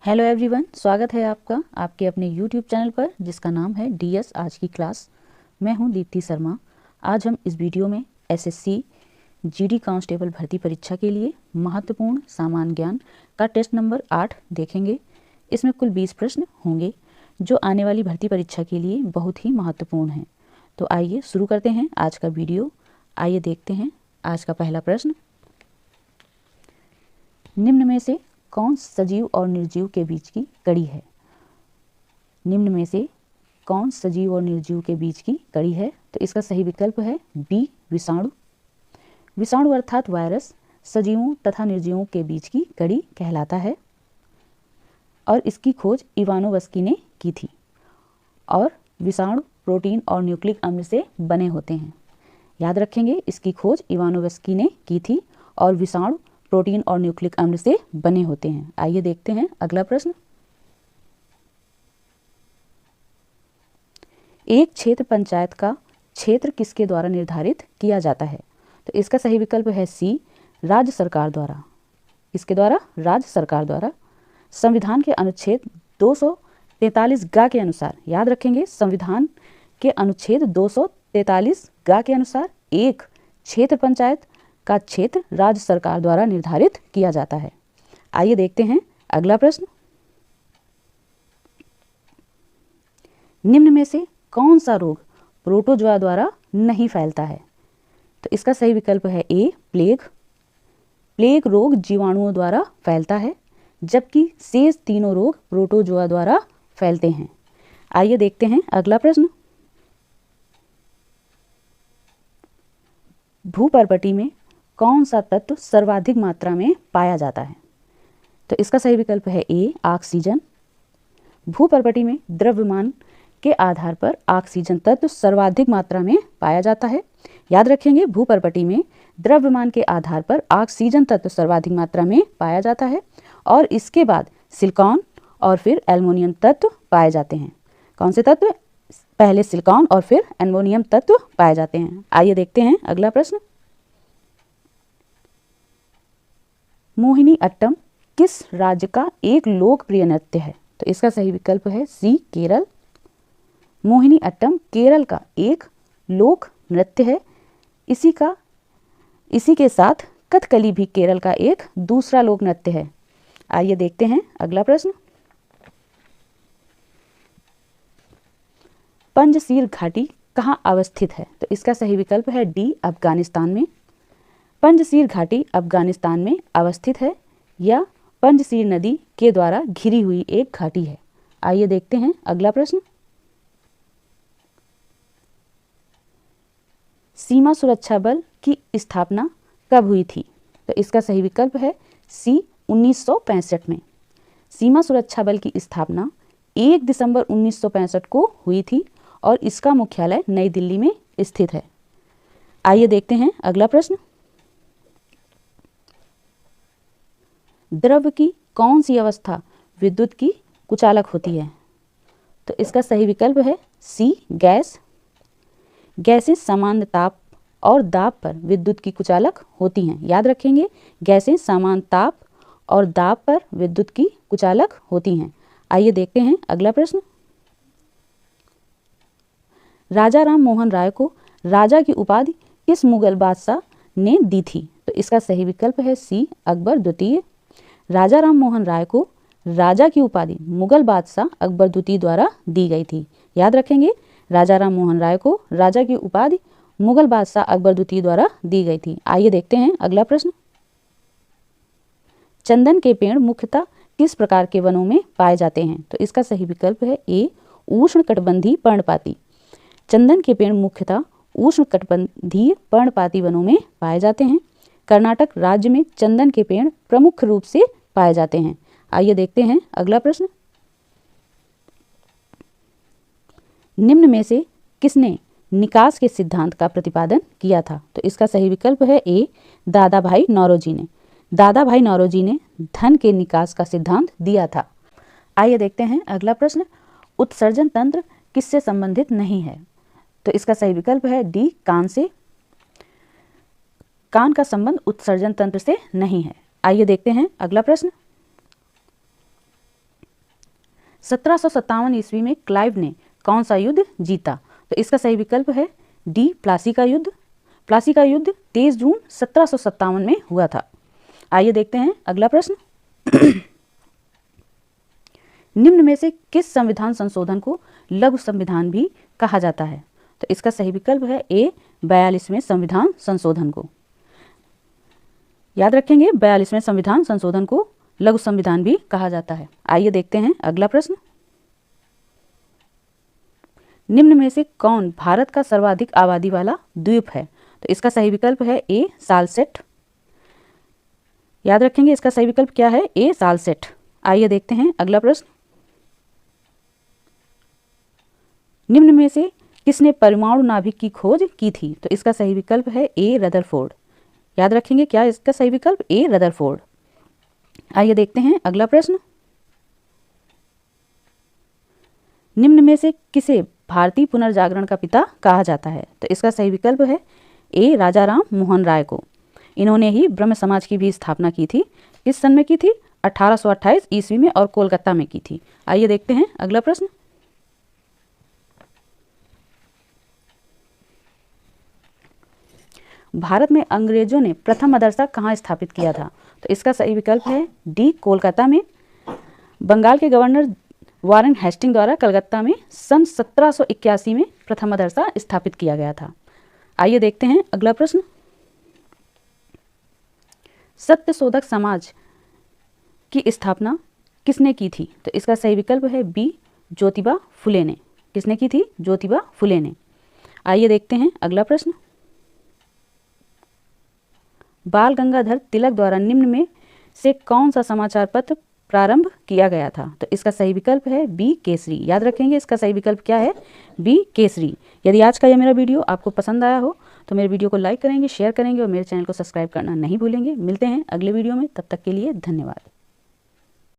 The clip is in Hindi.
हेलो एवरीवन, स्वागत है आपका आपके अपने यूट्यूब चैनल पर जिसका नाम है डीएस आज की क्लास। मैं हूं दीप्ति शर्मा। आज हम इस वीडियो में एसएससी जीडी कांस्टेबल भर्ती परीक्षा के लिए महत्वपूर्ण सामान्य ज्ञान का टेस्ट नंबर 8 देखेंगे। इसमें कुल 20 प्रश्न होंगे जो आने वाली भर्ती परीक्षा के लिए बहुत ही महत्वपूर्ण हैं। तो आइए शुरू करते हैं आज का वीडियो। आइए देखते हैं आज का पहला प्रश्न। निम्न में से कौन सजीव और निर्जीव के बीच की कड़ी है? निम्न में से कौन सजीव और निर्जीव के बीच की कड़ी है? तो इसका सही विकल्प है बी, विषाणु। विषाणु अर्थात वायरस सजीवों तथा निर्जीवों के बीच की कड़ी कहलाता है और इसकी खोज इवानोवस्की ने की थी। और विषाणु प्रोटीन और न्यूक्लिक अम्ल से बने होते हैं। याद रखेंगे, इसकी खोज इवानोवस्की ने की थी और विषाणु प्रोटीन और न्यूक्लिक अम्ल से बने होते हैं। आइए देखते हैं अगला प्रश्न। एक क्षेत्र पंचायत का क्षेत्र किसके द्वारा निर्धारित किया जाता है? तो इसका सही विकल्प है सी, राज्य सरकार द्वारा। किसके द्वारा? राज्य सरकार द्वारा। संविधान के अनुच्छेद 243 गा के अनुसार, याद रखेंगे, संविधान के अनुच्छेद 243 गा के अनुसार एक क्षेत्र पंचायत का क्षेत्र राज्य सरकार द्वारा निर्धारित किया जाता है। आइए देखते हैं अगला प्रश्न। निम्न में से कौन सा रोग प्रोटोजोआ द्वारा नहीं फैलता है? तो इसका सही विकल्प है ए, प्लेग। प्लेग रोग जीवाणुओं द्वारा फैलता है जबकि शेष तीनों रोग प्रोटोजोआ द्वारा फैलते हैं। आइए देखते हैं अगला प्रश्न। भूपर्पटी में कौन सा तत्व सर्वाधिक मात्रा में पाया जाता है? तो इसका सही विकल्प है ए, ऑक्सीजन। भूपर्पटी में द्रव्यमान के आधार पर ऑक्सीजन तत्व सर्वाधिक मात्रा में पाया जाता है। याद रखेंगे, भूपर्पटी में द्रव्यमान के आधार पर ऑक्सीजन तत्व सर्वाधिक मात्रा में पाया जाता है और इसके बाद सिलिकॉन और फिर एल्युमिनियम तत्व पाए जाते हैं। कौन से तत्व? पहले सिलिकॉन और फिर एल्युमिनियम तत्व पाए जाते हैं। आइए देखते हैं अगला प्रश्न। मोहिनी अट्टम किस राज्य का एक लोकप्रिय नृत्य है? तो इसका सही विकल्प है सी, केरल। मोहिनी अट्टम केरल का एक लोक नृत्य है। इसी के साथ कथकली भी केरल का एक दूसरा लोक नृत्य है। आइए देखते हैं अगला प्रश्न। पंजशीर घाटी कहाँ अवस्थित है? तो इसका सही विकल्प है डी, अफगानिस्तान में। पंजशीर घाटी अफगानिस्तान में अवस्थित है या पंजशीर नदी के द्वारा घिरी हुई एक घाटी है। आइए देखते हैं अगला प्रश्न। सीमा सुरक्षा बल की स्थापना कब हुई थी? तो इसका सही विकल्प है सी, 1965 में। सीमा सुरक्षा बल की स्थापना 1 दिसंबर 1965 को हुई थी और इसका मुख्यालय नई दिल्ली में स्थित है। आइए देखते हैं अगला प्रश्न। द्रव की कौन सी अवस्था विद्युत की कुचालक होती है? तो इसका सही विकल्प है सी, गैस। गैसें समान ताप और दाब पर विद्युत की कुचालक होती हैं। याद रखेंगे, गैसें समान ताप और दाब पर विद्युत की कुचालक होती हैं। आइए देखते हैं अगला प्रश्न। राजा राम मोहन राय को राजा की उपाधि किस मुगल बादशाह ने दी थी? तो इसका सही विकल्प है सी, अकबर द्वितीय। राजा राम मोहन राय को राजा की उपाधि मुगल बादशाह अकबर द्वितीय द्वारा दी गई थी। याद रखेंगे, राजा राम मोहन राय को राजा की उपाधि मुगल बादशाह अकबर द्वितीय द्वारा दी गई थी। आइए देखते हैं अगला प्रश्न। चंदन के पेड़ मुख्यतः किस प्रकार के वनों में पाए जाते हैं? तो इसका सही विकल्प है ए, उष्णकटिबंधीय पर्णपाती। चंदन के पेड़ मुख्यतः उष्णकटिबंधीय पर्णपाती वनों में पाए जाते हैं। कर्नाटक राज्य में चंदन के पेड़ प्रमुख रूप से पाए जाते हैं। आइए देखते हैं अगला प्रश्न। निम्न में से किसने निकास के सिद्धांत का प्रतिपादन किया था? तो इसका सही विकल्प है ए, दादा भाई नौरोजी ने। दादा भाई नौरोजी ने धन के निकास का सिद्धांत दिया था। आइए देखते हैं अगला प्रश्न। उत्सर्जन तंत्र किससे संबंधित नहीं है? तो इसका सही विकल्प है डी, कान से। कान का संबंध उत्सर्जन तंत्र से नहीं है। आइए देखते हैं अगला प्रश्न। 1757 ईस्वी में क्लाइव ने कौन सा युद्ध जीता? तो इसका सही विकल्प है डी, प्लासी का युद्ध। प्लासी का युद्ध 23 जून 1757 में हुआ था। आइए देखते हैं अगला प्रश्न। निम्न में से किस संविधान संशोधन को लघु संविधान भी कहा जाता है? तो इसका सही विकल्प है ए, 42वें संविधान संशोधन को। याद रखेंगे 42वें संविधान संशोधन को लघु संविधान भी कहा जाता है। आइए देखते हैं अगला प्रश्न। निम्न में से कौन भारत का सर्वाधिक आबादी वाला द्वीप है? तो इसका सही विकल्प है ए, सालसेट। याद रखेंगे इसका सही विकल्प क्या है? ए, सालसेट। आइए देखते हैं अगला प्रश्न। निम्न में से किसने परमाणु नाभिक की खोज की थी? तो इसका सही विकल्प है ए, रदरफोर्ड। याद रखेंगे क्या इसका सही विकल्प? ए, रदरफोर्ड। आइए देखते हैं अगला प्रश्न। निम्न में से किसे भारतीय पुनर्जागरण का पिता कहा जाता है? तो इसका सही विकल्प है ए, राजा राम मोहन राय को। इन्होंने ही ब्रह्म समाज की भी स्थापना की थी। किस सन में की थी? 1828 ईस्वी में और कोलकाता में की थी। आइए देखते हैं अगला प्रश्न। भारत में अंग्रेजों ने प्रथम मदरसा कहाँ स्थापित किया था? तो इसका सही विकल्प है डी, कोलकाता में। बंगाल के गवर्नर वारेन हेस्टिंग द्वारा कलकत्ता में सन 1781 में प्रथम मदरसा स्थापित किया गया था। आइए देखते हैं अगला प्रश्न। सत्यशोधक समाज की स्थापना किसने की थी? तो इसका सही विकल्प है बी, ज्योतिबा फुले ने। किसने की थी? ज्योतिबा फुले ने। आइए देखते हैं अगला प्रश्न। बाल गंगाधर तिलक द्वारा निम्न में से कौन सा समाचार पत्र प्रारंभ किया गया था? तो इसका सही विकल्प है बी, केसरी। याद रखेंगे इसका सही विकल्प क्या है? बी, केसरी। यदि आज का यह मेरा वीडियो आपको पसंद आया हो तो मेरे वीडियो को लाइक करेंगे, शेयर करेंगे और मेरे चैनल को सब्सक्राइब करना नहीं भूलेंगे। मिलते हैं अगले वीडियो में, तब तक के लिए धन्यवाद।